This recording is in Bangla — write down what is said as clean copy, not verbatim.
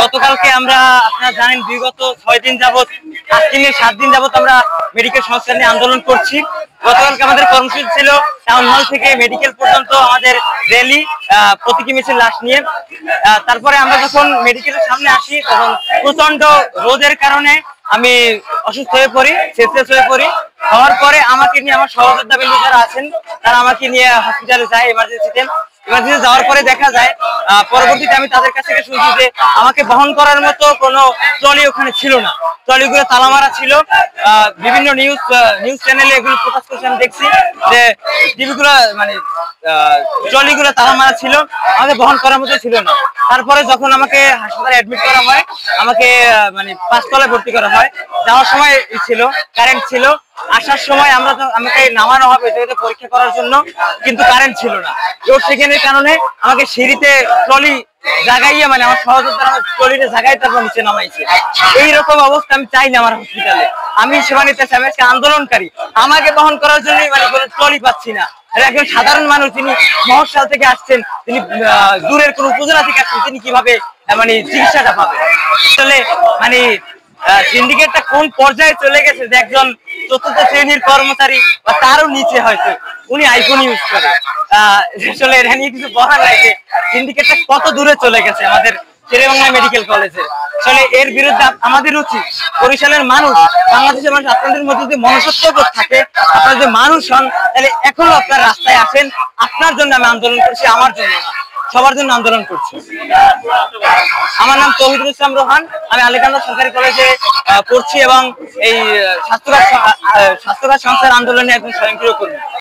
গতকালকে আমরা আপনারা জানেন বিগত 6 দিন যাবত 8 থেকে 7 দিন যাবত আমরা মেডিকেল সংস্কার নিয়ে আন্দোলন করছি। গতকালকে আমাদের কর্মসূচি ছিল টাউন হল থেকে মেডিকেল পর্যন্ত আমাদের র্যালি, প্রতীকী মিছিল লাশ নিয়ে। তারপরে আমরা যখন মেডিকেলের সামনে আসি তখন প্রচন্ড রোদের কারণে আমি অসুস্থ হয়ে পড়ি, সেন্সলেস হয়ে পড়ি। হওয়ার পরে আমাকে নিয়ে আমার সহযোদ্ধা বিন্দু যারা আছেন তারা আমাকে নিয়ে হসপিটালে যায় এমার্জেন্সিতে। এমার্জেন্সি যাওয়ার পরে দেখা যায় পরবর্তীতে আমি তাদের কাছ থেকে শুনছি যে আমাকে বহন করার মতো কোনো ট্রলি ওখানে ছিল না, ট্রলিগুলো তালা মারা ছিল। বিভিন্ন নিউজ চ্যানেলে এগুলো প্রকাশ করছে, আমি দেখছি যে টিভিগুলো মানে ট্রলিগুলো তালা মারা ছিল, আমাকে বহন করার মতো ছিল না। তারপরে যখন আমাকে হাসপাতালে অ্যাডমিট করা হয়, আমাকে মানে 5 তলায় ভর্তি করা হয়। যাওয়ার সময় ছিল কারেন্ট ছিল, আসার সময় আমাকে নামানো হবে পরীক্ষা করার জন্য, কিন্তু কারেন্ট ছিল না। লোডশেডিংয়ের কারণে আমাকে সিঁড়িতে ট্রলি জাগাইয়ে মানে আমার সহযোদ্ধারা আমার ট্রলিতে জাগাই তারপর নিচে নামাইছে। এইরকম অবস্থা আমি চাই না আমার হসপিটালে। আমি সেবা নিতে চাই, আমি আন্দোলনকারী, আমাকে বহন করার জন্য মানে কোনো ট্রলি পাচ্ছি না। একজন সাধারণ মানুষ যিনি মহস্থাল থেকে আসছেন, তিনি দূরের কোন উপজেলা থেকে আসছেন, তিনি কিভাবে মানে চিকিৎসাটা পাবেন? আসলে মানে সিন্ডিকেটটা কোন পর্যায়ে চলে গেছে যে একজন 4th শ্রেণীর কর্মচারী বা তারও নিচে হয়তো উনি আইফোন ইউজ করে। আসলে এটা নিয়ে কিছু বলার নাই যে সিন্ডিকেটটা কত দূরে চলে গেছে আমাদের শেরেবাংলা মেডিকেল কলেজে। আসলে এর বিরুদ্ধে আমাদের উচিত, বরিশালের মানুষ, বাংলাদেশের মানুষ, আপনাদের মধ্যে যদি মনুষ্যত্ববোধ থাকে, আপনারা যদি মানুষ হন, তাহলে এখনো আপনার রাস্তায় আসেন। আপনার জন্য আমি আন্দোলন করছি, আমার জন্য না, সবার জন্য আন্দোলন করছি। আমার নাম তৌহিদুল ইসলাম রোহান, আমি আলেকান্দা সরকারি কলেজে পড়ছি এবং এই স্বাস্থ্যখাত সংস্কার আন্দোলনে একজন স্বয়ংক্রিয় কর্মী।